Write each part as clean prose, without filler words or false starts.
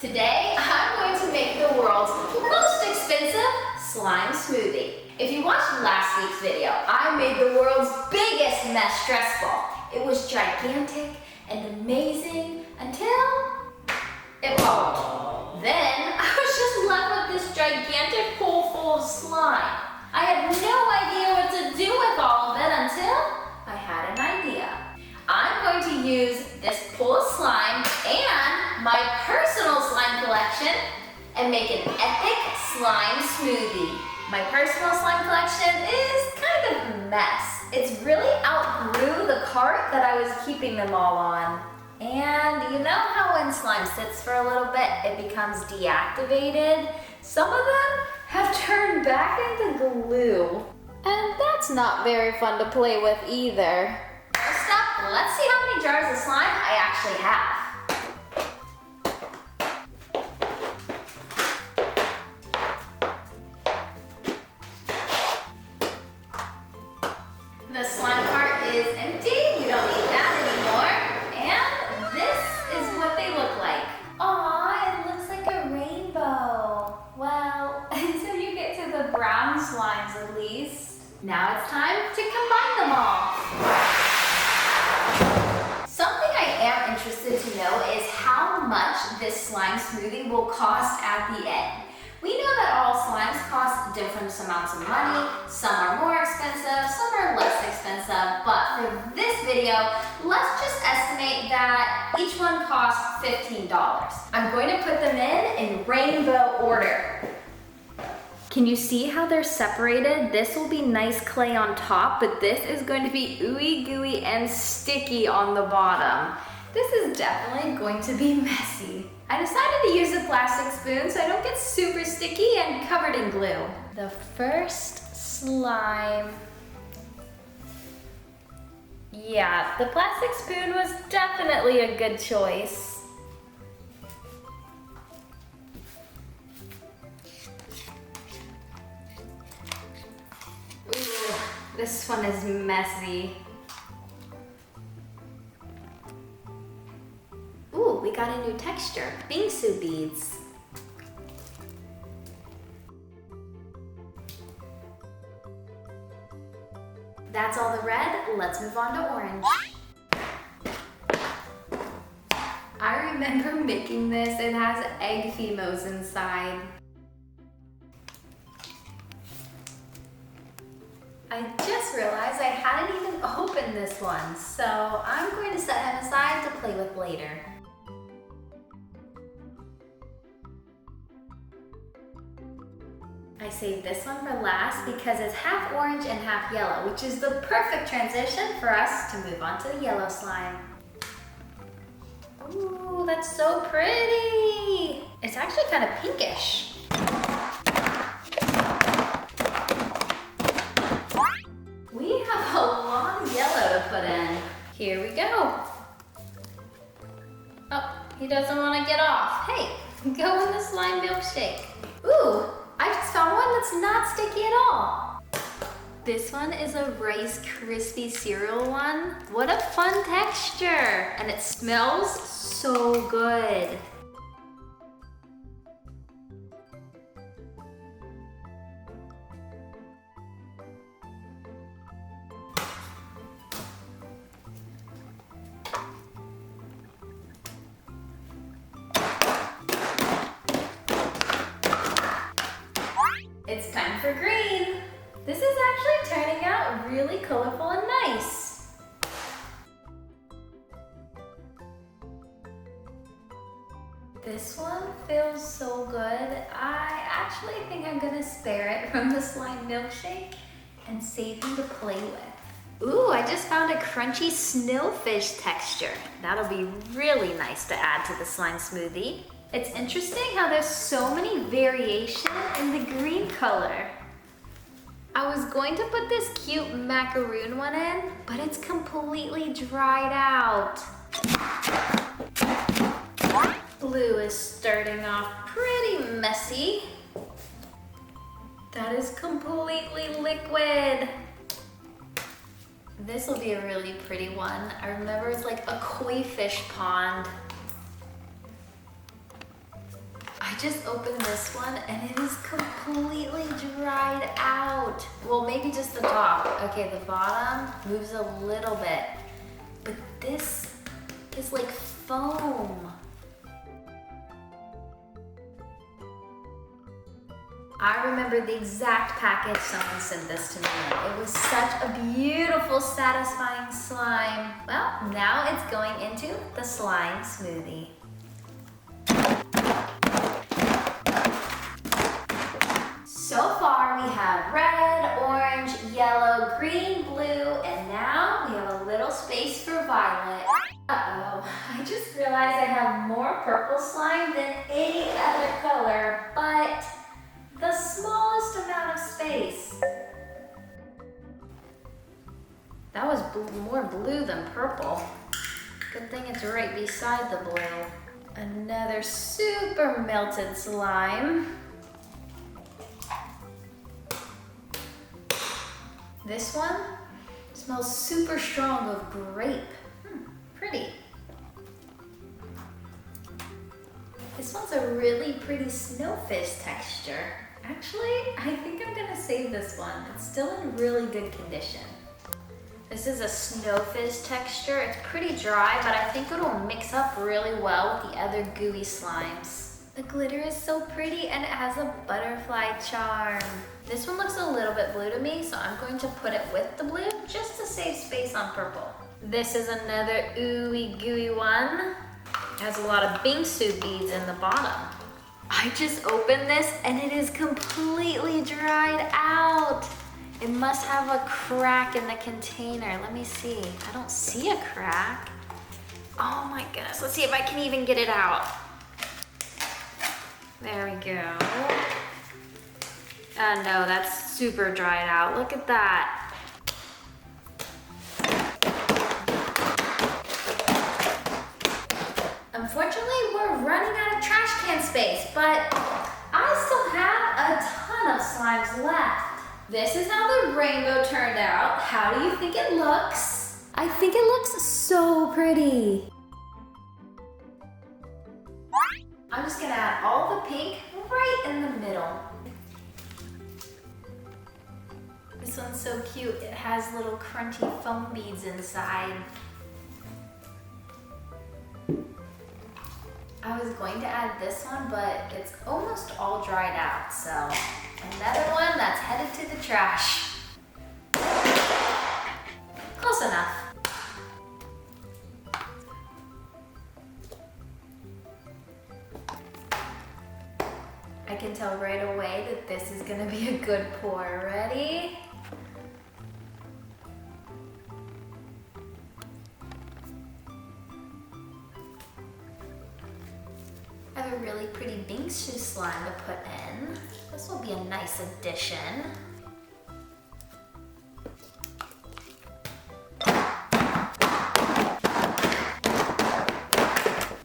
Today, I'm going to make the world's most expensive slime smoothie. If you watched last week's video, I made the world's biggest mess stress ball. It was gigantic and amazing until it popped. Then, I was just left with this gigantic pool full of slime. I had no idea what to do with all of it until I had an idea. I'm going to use this pool of slime and my personal slime collection and make an epic slime smoothie. My personal slime collection is kind of a mess. It's really outgrew the cart that I was keeping them all on. And you know how when slime sits for a little bit, it becomes deactivated? Some of them have turned back into glue. And that's not very fun to play with either. First up, let's see how many jars of slime I actually have. The slime cart is empty, you don't need that anymore. And this is what they look like. Aw, it looks like a rainbow. Well, until you get to the brown slimes at least. Now it's time to combine them all. Something I am interested to know is how much this slime smoothie will cost at the end. We know that all slimes cost different amounts of money. Some are more expensive, some are less expensive, but for this video, let's just estimate that each one costs $15. I'm going to put them in rainbow order. Can you see how they're separated? This will be nice clay on top, but this is going to be ooey gooey and sticky on the bottom. This is definitely going to be messy. I decided to use a plastic spoon so I don't get super sticky and covered in glue. The first slime. Yeah, the plastic spoon was definitely a good choice. Ooh, this one is messy. Ooh, we got a new texture, bingsu beads. That's all the red, let's move on to orange. I remember making this, it has egg phemos inside. I just realized I hadn't even opened this one, so I'm going to set him aside to play with later. I saved this one for last because it's half orange and half yellow, which is the perfect transition for us to move on to the yellow slime. Ooh, that's so pretty! It's actually kind of pinkish. We have a long yellow to put in. Here we go. Oh, he doesn't want to get off. Hey, go in the slime milkshake. Ooh, I just found one that's not sticky at all. This one is a Rice Krispie cereal one. What a fun texture. And it smells so good. It's time for green. This is actually turning out really colorful and nice. This one feels so good. I actually think I'm gonna spare it from the slime milkshake and save him to play with. Ooh, I just found a crunchy snowfish texture. That'll be really nice to add to the slime smoothie. It's interesting how there's so many variation in the green color. I was going to put this cute macaroon one in, but it's completely dried out. Blue is starting off pretty messy. That is completely liquid. This will be a really pretty one. I remember it's like a koi fish pond. just opened this one and it is completely dried out. Well, maybe just the top. Okay, the bottom moves a little bit, but this is like foam. I remember the exact package someone sent this to me in. It was such a beautiful, satisfying slime. Well, now it's going into the slime smoothie. So far we have red, orange, yellow, green, blue, and now we have a little space for violet. Uh-oh, I just realized I have more purple slime than any other color, but the smallest amount of space. That was more blue than purple. Good thing it's right beside the blue. Another super melted slime. This one smells super strong of grape. Pretty. This one's a really pretty snowfish texture. Actually, I think I'm gonna save this one. It's still in really good condition. This is a snowfish texture. It's pretty dry, but I think it'll mix up really well with the other gooey slimes. The glitter is so pretty and it has a butterfly charm. This one looks a little bit blue to me, so I'm going to put it with the blue just to save space on purple. This is another ooey gooey one. It has a lot of bingsu beads in the bottom. I just opened this and it is completely dried out. It must have a crack in the container. Let me see. I don't see a crack. Oh my goodness. Let's see if I can even get it out. There we go. Oh no, that's super dried out. Look at that. Unfortunately, we're running out of trash can space, but I still have a ton of slimes left. This is how the rainbow turned out. How do you think it looks? I think it looks so pretty. I'm just gonna add all the pink right in the middle. This one's so cute. It has little crunchy foam beads inside. I was going to add this one, but it's almost all dried out, so another one that's headed to the trash. Close enough. I can tell right away that this is gonna be a good pour. Ready? I have a really pretty bingsu slime to put in. This will be a nice addition.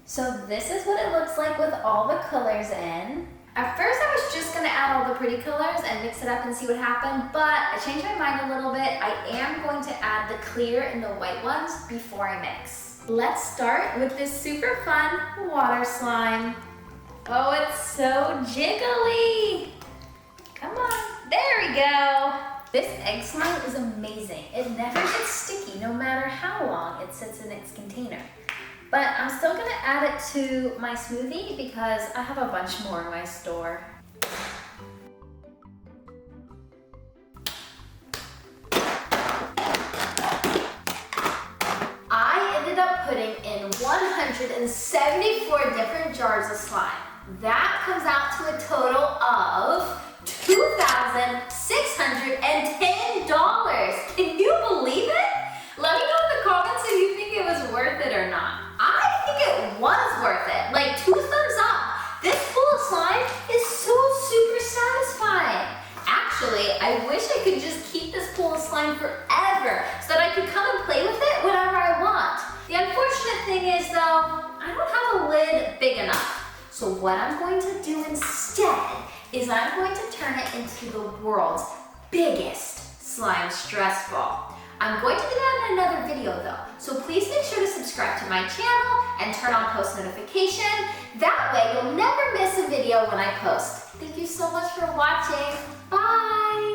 So this is what it looks like with all the colors in. At first I was just gonna add all the pretty colors and mix it up and see what happened, but I changed my mind a little bit. I am going to add the clear and the white ones before I mix. Let's start with this super fun water slime. Oh, it's so jiggly. Come on, there we go. This egg slime is amazing. It never gets sticky no matter how long it sits in its container. But I'm still gonna add it to my smoothie because I have a bunch more in my store. I ended up putting in 174 different jars of slime. That comes out to a total of $2,610. Can you believe it? Let me know in the comments if you think it was worth it or not. I think it was worth it. Like 2 thumbs up. This pool of slime is so super satisfying. Actually, I wish I could just keep this pool of slime forever so that I could come and play with it whenever I want. The unfortunate thing is though, I don't have a lid big enough. So what I'm going to do instead is I'm going to turn it into the world's biggest slime stress ball. I'm going to do that in another video though, so please make sure to subscribe to my channel and turn on post notification. That way you'll never miss a video when I post. Thank you so much for watching. Bye!